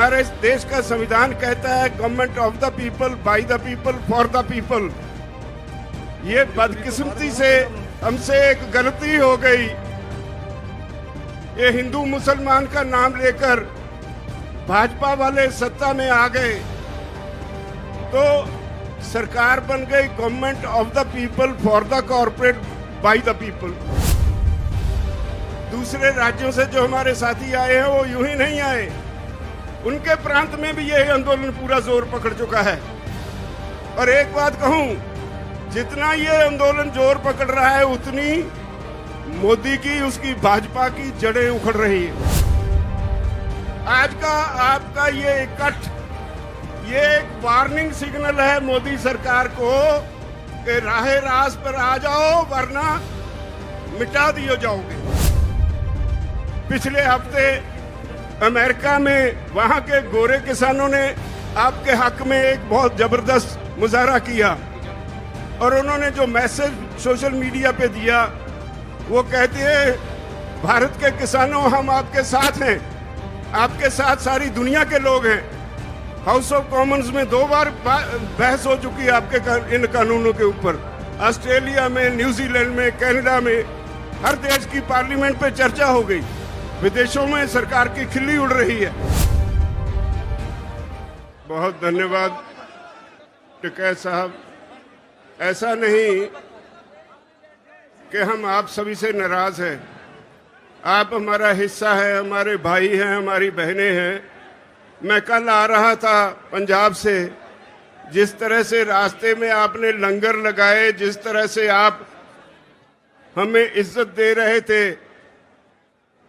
हमारे देश का संविधान कहता है government of the people, by the people, for the people. ये बदकिस्मती से हमसे एक गलती हो गई। ये हिंदू मुसलमान का नाम लेकर भाजपा वाले सत्ता में आ गए तो सरकार बन गई government of the people, for the corporate, by the people. दूसरे राज्यों से जो हमारे साथी आए हैं वो यूं ही नहीं आए, उनके प्रांत में भी यही आंदोलन पूरा जोर पकड़ चुका है। और एक बात कहूं, जितना ये आंदोलन जोर पकड़ रहा है उतनी मोदी की, उसकी भाजपा की जड़ें उखड़ रही है। आज का आपका ये इकट्ठ, ये एक वार्निंग सिग्नल है मोदी सरकार को कि राहे रास पर आ जाओ वरना मिटा दिए जाओगे। पिछले हफ्ते अमेरिका में वहां के गोरे किसानों ने आपके हक में एक बहुत जबरदस्त मुजाहरा किया और उन्होंने जो मैसेज सोशल मीडिया पे दिया वो कहते हैं भारत के किसानों हम आपके साथ हैं, आपके साथ सारी दुनिया के लोग हैं। हाउस ऑफ कॉमन्स में 2 बार बहस हो चुकी है आपके इन कानूनों के ऊपर। ऑस्ट्रेलिया में, न्यूजीलैंड में, कनाडा में, हर देश की पार्लियामेंट पे चर्चा हो गई। विदेशों में सरकार की खिल्ली उड़ रही है। बहुत धन्यवाद टिकैत साहब। ऐसा नहीं कि हम आप सभी से नाराज हैं, आप हमारा हिस्सा है, हमारे भाई हैं, हमारी बहनें हैं। मैं कल आ रहा था पंजाब से, जिस तरह से रास्ते में आपने लंगर लगाए, जिस तरह से आप हमें इज्जत दे रहे थे,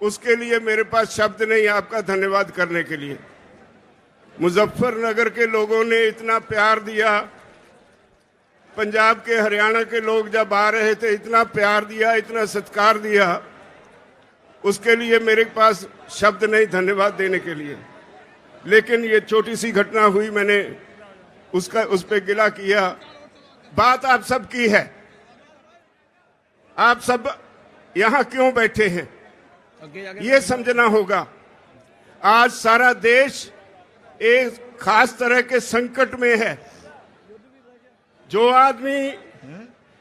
उसके लिए मेरे पास शब्द नहीं आपका धन्यवाद करने के लिए। मुजफ्फरनगर के लोगों ने इतना प्यार दिया, पंजाब के, हरियाणा के लोग जब आ रहे थे इतना प्यार दिया, इतना सत्कार दिया, उसके लिए मेरे पास शब्द नहीं धन्यवाद देने के लिए। लेकिन ये छोटी सी घटना हुई, मैंने उस पे गिला किया। बात आप सब की है, आप सब यहां क्यों बैठे हैं ये समझना होगा। आज सारा देश एक खास तरह के संकट में है। जो आदमी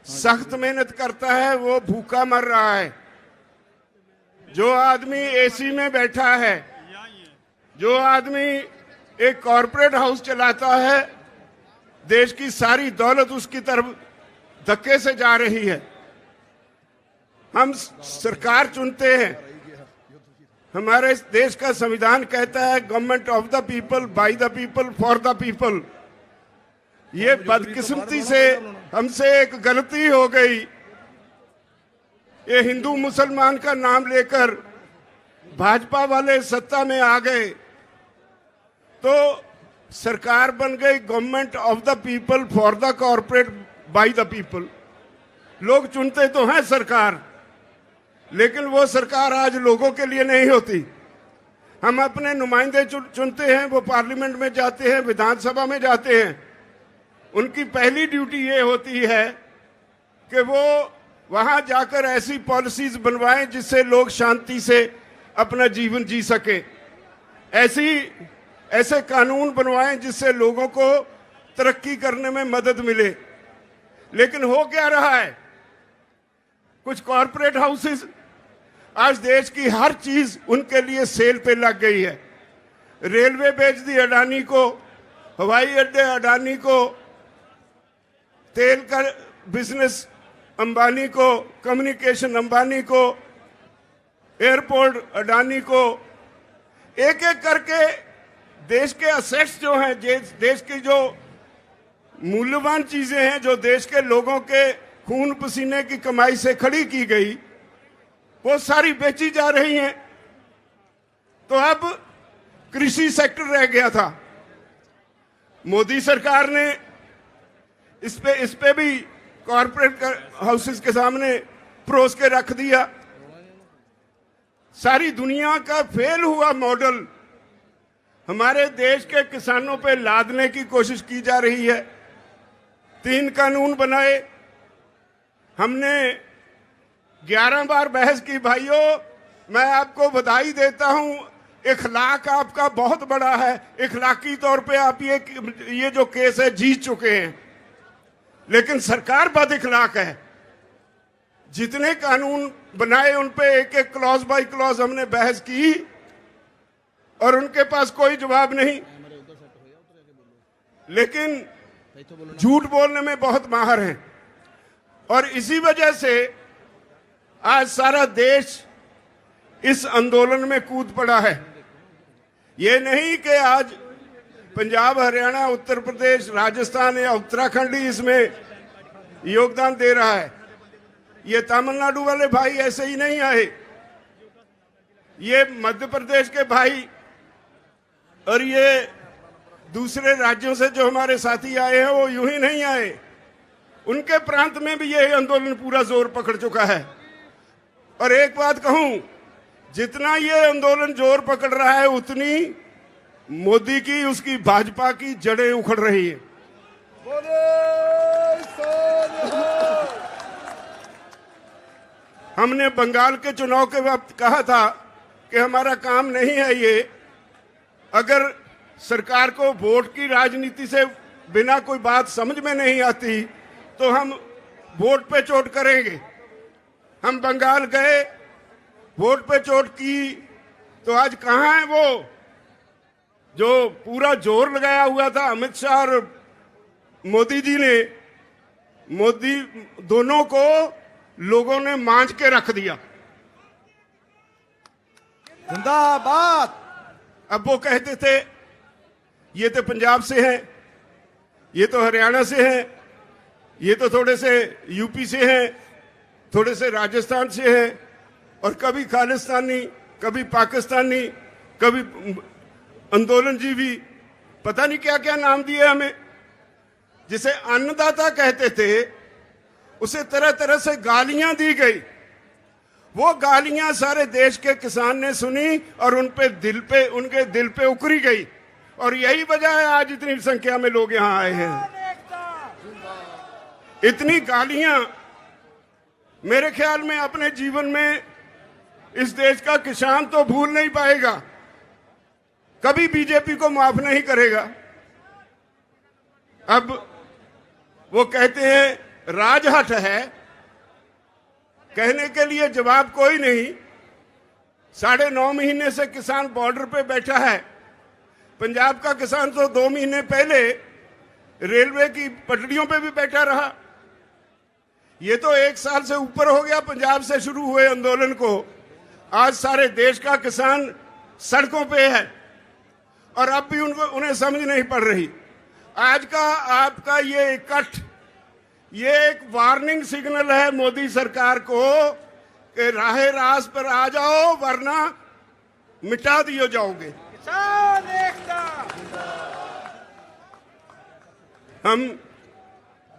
सख्त मेहनत करता है वो भूखा मर रहा है, जो आदमी एसी में बैठा है, जो आदमी एक कॉरपोरेट हाउस चलाता है, देश की सारी दौलत उसकी तरफ धक्के से जा रही है। हम सरकार चुनते हैं, हमारे देश का संविधान कहता है government of the people, by the people, for the people. ये बदकिस्मती से हमसे एक गलती हो गई। ये हिंदू मुसलमान का नाम लेकर भाजपा वाले सत्ता में आ गए तो सरकार बन गई government of the people, for the corporate, by the people. लोग चुनते तो हैं सरकार, लेकिन वो सरकार आज लोगों के लिए नहीं होती। हम अपने नुमाइंदे चुनते हैं, वो पार्लियामेंट में जाते हैं, विधानसभा में जाते हैं। उनकी पहली ड्यूटी ये होती है कि वो वहां जाकर ऐसी पॉलिसीज बनवाएं जिससे लोग शांति से अपना जीवन जी सके, ऐसे कानून बनवाएं जिससे लोगों को तरक्की करने में मदद मिले। लेकिन हो क्या रहा है, कुछ कॉरपोरेट हाउसेस, आज देश की हर चीज उनके लिए सेल पे लग गई है। रेलवे बेच दी अडानी को, हवाई अड्डे अडानी को, तेल का बिजनेस अंबानी को, कम्युनिकेशन अंबानी को, एयरपोर्ट अडानी को। एक एक करके देश के असेट्स जो हैं, देश की जो मूल्यवान चीजें हैं, जो देश के लोगों के खून पसीने की कमाई से खड़ी की गई, वो सारी बेची जा रही हैं। तो अब कृषि सेक्टर रह गया था। मोदी सरकार ने इस पे भी कॉरपोरेट हाउसेस के सामने परोस के रख दिया। सारी दुनिया का फेल हुआ मॉडल हमारे देश के किसानों पे लादने की कोशिश की जा रही है। 3 कानून बनाए, हमने 11 बार बहस की। भाइयों, मैं आपको बधाई देता हूं, इखलाक आपका बहुत बड़ा है, इखलाकी तौर पे आप ये जो केस है जीत चुके हैं, लेकिन सरकार बद इखलाक है। जितने कानून बनाए उन पे एक एक क्लॉज बाय क्लॉज हमने बहस की और उनके पास कोई जवाब नहीं, लेकिन झूठ बोलने में बहुत माहिर हैं। और इसी वजह से आज सारा देश इस आंदोलन में कूद पड़ा है। ये नहीं कि आज पंजाब, हरियाणा, उत्तर प्रदेश, राजस्थान या उत्तराखंड ही इसमें योगदान दे रहा है। ये तमिलनाडु वाले भाई ऐसे ही नहीं आए, ये मध्य प्रदेश के भाई और ये दूसरे राज्यों से जो हमारे साथी आए हैं वो यूं ही नहीं आए, उनके प्रांत में भी ये आंदोलन पूरा जोर पकड़ चुका है। और एक बात कहूं, जितना ये आंदोलन जोर पकड़ रहा है उतनी मोदी की, उसकी भाजपा की जड़ें उखड़ रही है। हमने बंगाल के चुनाव के वक्त कहा था कि हमारा काम नहीं है ये, अगर सरकार को वोट की राजनीति से बिना कोई बात समझ में नहीं आती तो हम वोट पे चोट करेंगे। हम बंगाल गए, वोट पे चोट की, तो आज कहां है वो जो पूरा जोर लगाया हुआ था अमित शाह और मोदी जी ने? मोदी दोनों को लोगों ने मांझ के रख दिया। जिंदाबाद। अब वो कहते थे ये तो पंजाब से हैं, ये तो हरियाणा से हैं, ये तो थोड़े से यूपी से हैं, थोड़े से राजस्थान से हैं, और कभी खालिस्तानी, कभी पाकिस्तानी, कभी आंदोलनजीवी, पता नहीं क्या क्या नाम दिए हमें। जिसे अन्नदाता कहते थे उसे तरह तरह से गालियां दी गई। वो गालियां सारे देश के किसान ने सुनी और उनके दिल पे उकरी गई, और यही वजह है आज इतनी संख्या में लोग यहां आए हैं। इतनी गालियां मेरे ख्याल में अपने जीवन में इस देश का किसान तो भूल नहीं पाएगा, कभी बीजेपी को माफ नहीं करेगा। अब वो कहते हैं राजहट है, कहने के लिए जवाब कोई नहीं। 9.5 महीने से किसान बॉर्डर पे बैठा है। पंजाब का किसान तो 2 महीने पहले रेलवे की पटरियों पे भी बैठा रहा। ये तो 1 साल से ऊपर हो गया पंजाब से शुरू हुए आंदोलन को। आज सारे देश का किसान सड़कों पे है और अब भी उन्हें समझ नहीं पड़ रही। आज का आपका ये इकट्ठ, ये एक वार्निंग सिग्नल है मोदी सरकार को कि राहे रास पर आ जाओ वरना मिटा दिए जाओगे। हम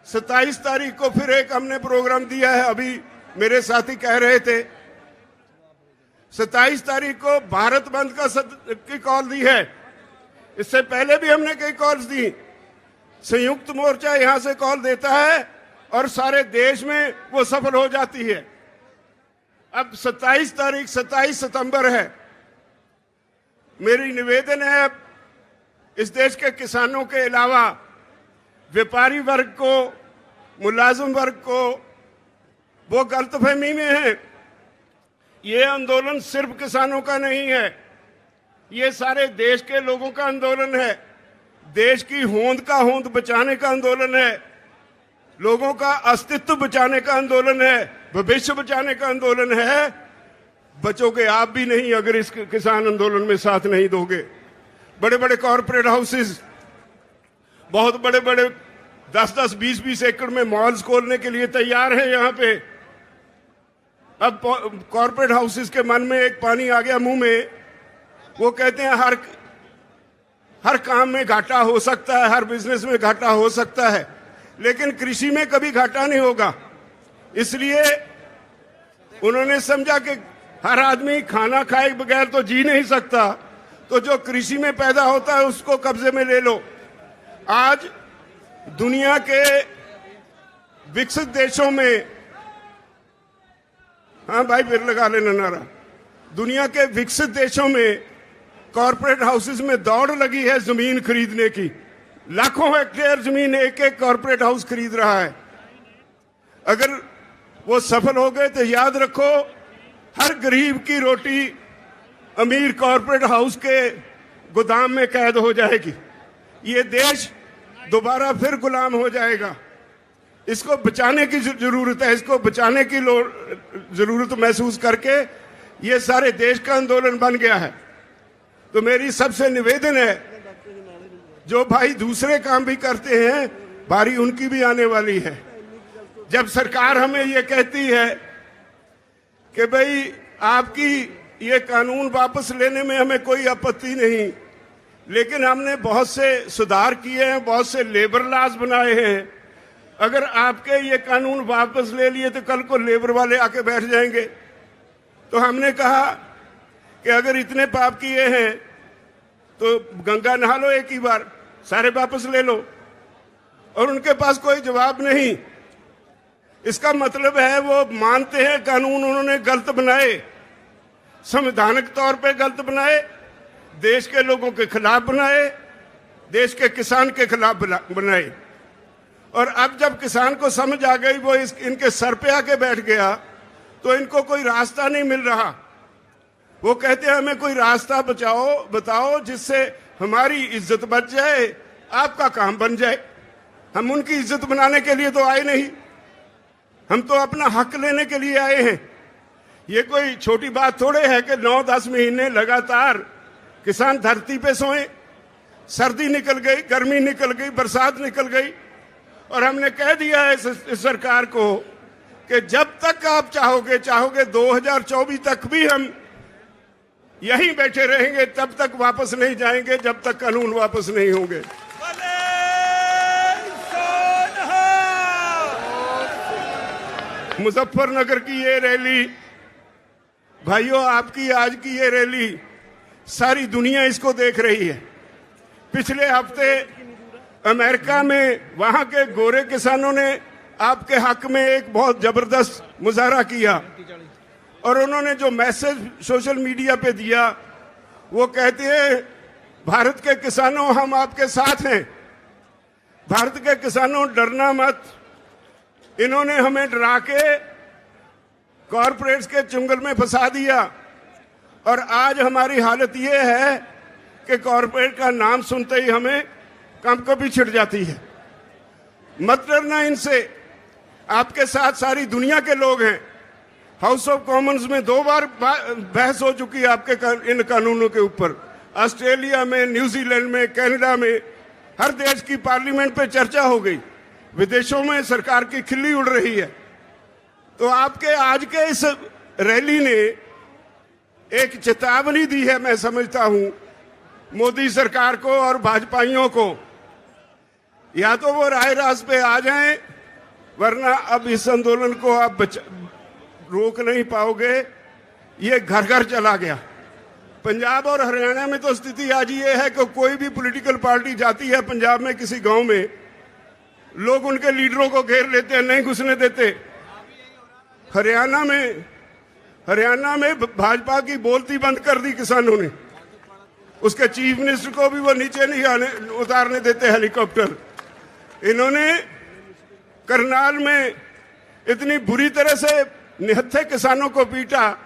27 तारीख को फिर एक हमने प्रोग्राम दिया है। अभी मेरे साथी कह रहे थे 27 तारीख को भारत बंद की कॉल दी है। इससे पहले भी हमने कई कॉल्स दी। संयुक्त मोर्चा यहां से कॉल देता है और सारे देश में वो सफल हो जाती है। अब 27 तारीख 27 सितंबर है। मेरी निवेदन है इस देश के किसानों के अलावा व्यापारी वर्ग को, मुलाजिम वर्ग को, वो गलतफहमी में है। ये आंदोलन सिर्फ किसानों का नहीं है, ये सारे देश के लोगों का आंदोलन है। देश की होंद का होंद बचाने का आंदोलन है, लोगों का अस्तित्व बचाने का आंदोलन है, भविष्य बचाने का आंदोलन है। बचोगे आप भी नहीं अगर इस किसान आंदोलन में साथ नहीं दोगे। बड़े बड़े कॉरपोरेट हाउसेस, बहुत बड़े बड़े 10-10, 20-20 एकड़ में मॉल्स खोलने के लिए तैयार हैं यहाँ पे। अब कॉरपोरेट हाउसेस के मन में एक पानी आ गया मुंह में। वो कहते हैं हर काम में घाटा हो सकता है, हर बिजनेस में घाटा हो सकता है, लेकिन कृषि में कभी घाटा नहीं होगा। इसलिए उन्होंने समझा कि हर आदमी खाना खाए बगैर तो जी नहीं सकता, तो जो कृषि में पैदा होता है उसको कब्जे में ले लो। आज दुनिया के विकसित देशों में, हाँ भाई फिर लगा लेना नारा, दुनिया के विकसित देशों में कॉरपोरेट हाउसेस में दौड़ लगी है जमीन खरीदने की। लाखों हेक्टेयर जमीन एक एक कॉरपोरेट हाउस खरीद रहा है। अगर वो सफल हो गए तो याद रखो, हर गरीब की रोटी अमीर कॉरपोरेट हाउस के गोदाम में कैद हो जाएगी। ये देश दोबारा फिर गुलाम हो जाएगा। इसको बचाने की जरूरत है। इसको बचाने की जरूरत महसूस करके ये सारे देश का आंदोलन बन गया है। तो मेरी सबसे निवेदन है, जो भाई दूसरे काम भी करते हैं, बारी उनकी भी आने वाली है। जब सरकार हमें ये कहती है कि भाई आपकी ये कानून वापस लेने में हमें कोई आपत्ति नहीं, लेकिन हमने बहुत से सुधार किए हैं, बहुत से लेबर लॉज बनाए हैं। अगर आपके ये कानून वापस ले लिए तो कल को लेबर वाले आके बैठ जाएंगे। तो हमने कहा कि अगर इतने पाप किए हैं तो गंगा नहा लो एक ही बार, सारे वापस ले लो। और उनके पास कोई जवाब नहीं। इसका मतलब है वो मानते हैं कानून उन्होंने गलत बनाए, संवैधानिक तौर पे गलत बनाए, देश के लोगों के खिलाफ बनाए, देश के किसान के खिलाफ बनाए। और अब जब किसान को समझ आ गई, वो इनके सर पे आके बैठ गया, तो इनको कोई रास्ता नहीं मिल रहा। वो कहते हैं हमें कोई रास्ता बताओ जिससे हमारी इज्जत बच जाए, आपका काम बन जाए। हम उनकी इज्जत बनाने के लिए तो आए नहीं, हम तो अपना हक लेने के लिए आए हैं। ये कोई छोटी बात थोड़े है कि 9-10 महीने लगातार किसान धरती पे सोए। सर्दी निकल गई, गर्मी निकल गई, बरसात निकल गई, और हमने कह दिया है इस सरकार को कि जब तक आप चाहोगे 2024 तक भी हम यहीं बैठे रहेंगे, तब तक वापस नहीं जाएंगे, जब तक कानून वापस नहीं होंगे। मुजफ्फरनगर की ये रैली, भाइयों, आपकी आज की ये रैली सारी दुनिया इसको देख रही है। पिछले हफ्ते अमेरिका में वहां के गोरे किसानों ने आपके हक में एक बहुत जबरदस्त मुजाहरा किया, और उन्होंने जो मैसेज सोशल मीडिया पे दिया, वो कहते हैं भारत के किसानों हम आपके साथ हैं, भारत के किसानों डरना मत। इन्होंने हमें डरा के कॉरपोरेट्स के चुंगल में फंसा दिया, और आज हमारी हालत ये है कि कॉरपोरेट का नाम सुनते ही हमें कंपकपी छिड़ जाती है। मत डरना इनसे, आपके साथ सारी दुनिया के लोग हैं। हाउस ऑफ कॉमन्स में 2 बार बहस हो चुकी है आपके इन कानूनों के ऊपर। ऑस्ट्रेलिया में, न्यूजीलैंड में, कनाडा में, हर देश की पार्लियामेंट पे चर्चा हो गई। विदेशों में सरकार की खिल्ली उड़ रही है। तो आपके आज के इस रैली ने एक चेतावनी दी है, मैं समझता हूं, मोदी सरकार को और भाजपाइयों को। या तो वो राय रास पे आ जाएं, वरना अब इस आंदोलन को आप रोक नहीं पाओगे। ये घर घर चला गया। पंजाब और हरियाणा में तो स्थिति आज ये है कि कोई भी पॉलिटिकल पार्टी जाती है पंजाब में किसी गांव में, लोग उनके लीडरों को घेर लेते हैं, नहीं घुसने देते। हरियाणा में भाजपा की बोलती बंद कर दी किसानों ने। उसके चीफ मिनिस्टर को भी वो नीचे नहीं उतारने देते हेलीकॉप्टर। इन्होंने करनाल में इतनी बुरी तरह से निहत्थे किसानों को पीटा,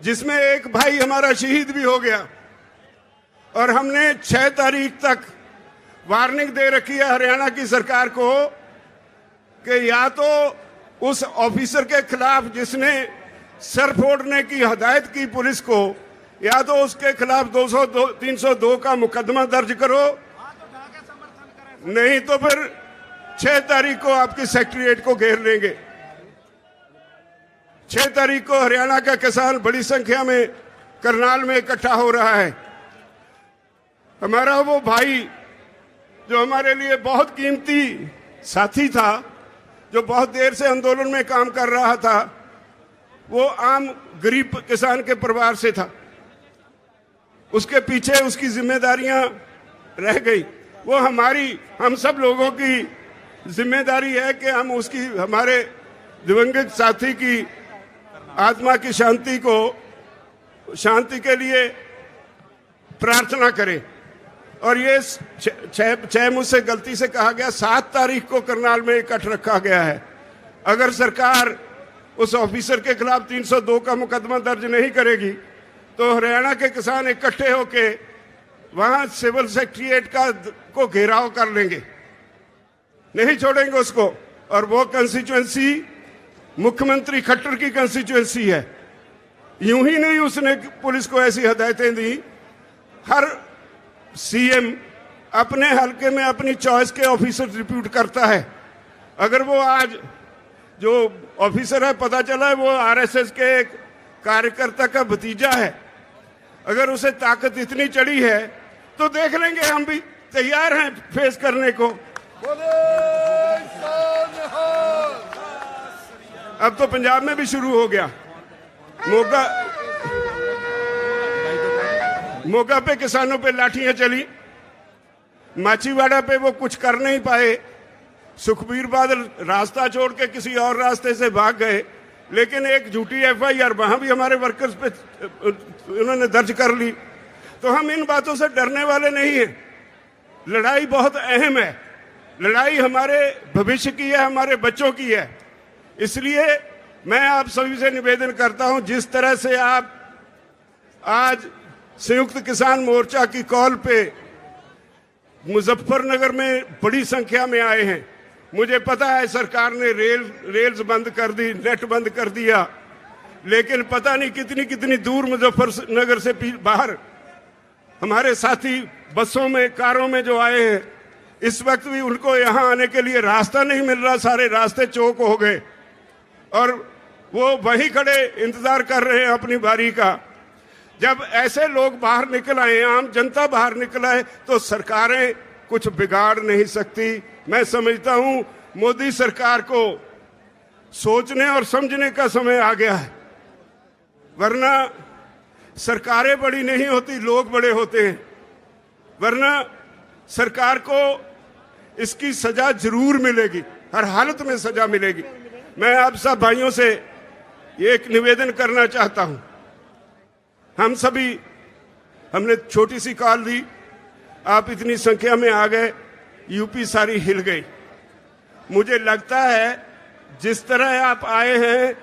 जिसमें एक भाई हमारा शहीद भी हो गया। और हमने 6 तारीख तक वार्निंग दे रखी है हरियाणा की सरकार को कि या तो उस ऑफिसर के खिलाफ जिसने सर फोड़ने की हदायत की पुलिस को, या तो उसके खिलाफ 302 का मुकदमा दर्ज करो, नहीं तो फिर 6 तारीख को आपकी सेक्रेटेरिएट को घेर लेंगे। 6 तारीख को हरियाणा का किसान बड़ी संख्या में करनाल में इकट्ठा हो रहा है। हमारा वो भाई जो हमारे लिए बहुत कीमती साथी था, जो बहुत देर से आंदोलन में काम कर रहा था, वो आम गरीब किसान के परिवार से था। उसके पीछे उसकी जिम्मेदारियां रह गई। वो हम सब लोगों की जिम्मेदारी है कि हम उसकी, हमारे दिवंगत साथी की आत्मा की शांति के लिए प्रार्थना करें। और ये छह मुझसे गलती से कहा गया, 7 तारीख को करनाल में इकट्ठ रखा गया है। अगर सरकार उस ऑफिसर के खिलाफ 302 का मुकदमा दर्ज नहीं करेगी तो हरियाणा के किसान इकट्ठे होके वहां सिविल सेक्रेटरीट को घेराव कर लेंगे, नहीं छोड़ेंगे उसको। और वो कंस्टिट्यूएंसी मुख्यमंत्री खट्टर की कंस्टिट्यूएंसी है। यूं ही नहीं उसने पुलिस को ऐसी हदायतें दी, हर सीएम अपने हलके में अपनी चॉइस के ऑफिसर रिप्यूट करता है। अगर वो आज जो ऑफिसर है पता चला है वो आरएसएस के एक कार्यकर्ता का भतीजा है, अगर उसे ताकत इतनी चढ़ी है तो देख लेंगे, हम भी तैयार हैं फेस करने को। अब तो पंजाब में भी शुरू हो गया। मोगा पे किसानों पे लाठियां चली, माचीवाड़ा पे वो कुछ कर नहीं पाए, सुखबीर बादल रास्ता छोड़ के किसी और रास्ते से भाग गए, लेकिन एक झूठी एफआईआर वहां भी हमारे वर्कर्स पे उन्होंने दर्ज कर ली। तो हम इन बातों से डरने वाले नहीं हैं। लड़ाई बहुत अहम है, लड़ाई हमारे भविष्य की है, हमारे बच्चों की है। इसलिए मैं आप सभी से निवेदन करता हूं, जिस तरह से आप आज संयुक्त किसान मोर्चा की कॉल पे मुजफ्फरनगर में बड़ी संख्या में आए हैं, मुझे पता है सरकार ने रेल्स बंद कर दी, नेट बंद कर दिया, लेकिन पता नहीं कितनी कितनी दूर मुजफ्फरनगर से बाहर हमारे साथी बसों में, कारों में जो आए हैं, इस वक्त भी उनको यहाँ आने के लिए रास्ता नहीं मिल रहा, सारे रास्ते चौक हो गए और वो वहीं खड़े इंतजार कर रहे हैं अपनी बारी का। जब ऐसे लोग बाहर निकल आए, आम जनता बाहर निकल आए, तो सरकारें कुछ बिगाड़ नहीं सकती। मैं समझता हूं मोदी सरकार को सोचने और समझने का समय आ गया है, वरना सरकारें बड़ी नहीं होती, लोग बड़े होते हैं। वरना सरकार को इसकी सजा जरूर मिलेगी, हर हालत में सजा मिलेगी। मैं आप सब भाइयों से ये एक निवेदन करना चाहता हूं, हम सभी, हमने छोटी सी कॉल दी, आप इतनी संख्या में आ गए, यूपी सारी हिल गई। मुझे लगता है जिस तरह आप आए हैं,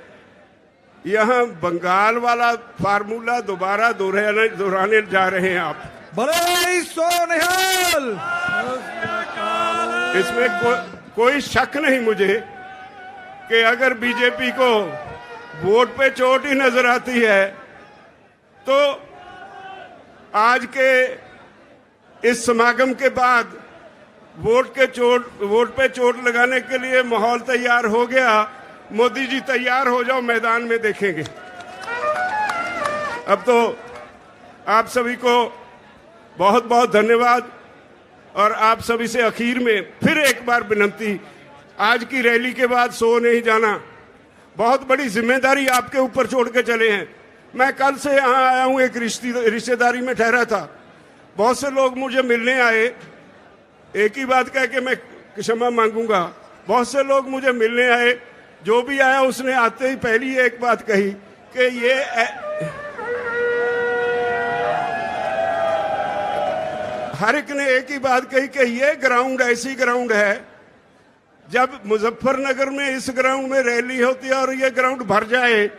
यहां बंगाल वाला फार्मूला दोबारा दोहराने जा रहे हैं आप। बड़े सोनिहाल, इसमें कोई शक नहीं मुझे कि अगर बीजेपी को वोट पे चोट ही नजर आती है तो आज के इस समागम के बाद वोट पे चोट लगाने के लिए माहौल तैयार हो गया। मोदी जी तैयार हो जाओ, मैदान में देखेंगे। अब तो आप सभी को बहुत बहुत धन्यवाद। और आप सभी से आखिर में फिर एक बार विनती, आज की रैली के बाद सो नहीं जाना, बहुत बड़ी जिम्मेदारी आपके ऊपर छोड़ के चले हैं। मैं कल से यहाँ आया हूँ, एक रिश्तेदारी में ठहरा था, बहुत से लोग मुझे मिलने आए, एक ही बात कह के मैं क्षमा मांगूंगा। बहुत से लोग मुझे मिलने आए, जो भी आया उसने आते ही पहली एक बात कही कि ये हर एक ने एक ही बात कही कि ये ग्राउंड ऐसी ग्राउंड है, जब मुजफ्फरनगर में इस ग्राउंड में रैली होती है और ये ग्राउंड भर जाए,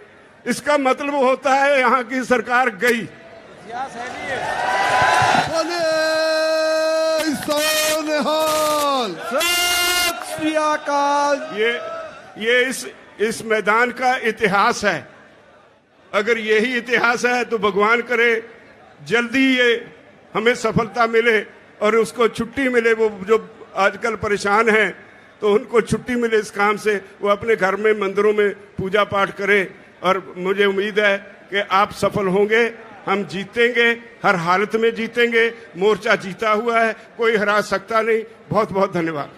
इसका मतलब होता है यहाँ की सरकार गई। ये इस मैदान का इतिहास है। अगर यही इतिहास है तो भगवान करे जल्दी ये हमें सफलता मिले और उसको छुट्टी मिले। वो जो आजकल परेशान हैं तो उनको छुट्टी मिले इस काम से, वो अपने घर में मंदिरों में पूजा पाठ करें। और मुझे उम्मीद है कि आप सफल होंगे, हम जीतेंगे, हर हालत में जीतेंगे। मोर्चा जीता हुआ है, कोई हरा सकता नहीं। बहुत बहुत धन्यवाद।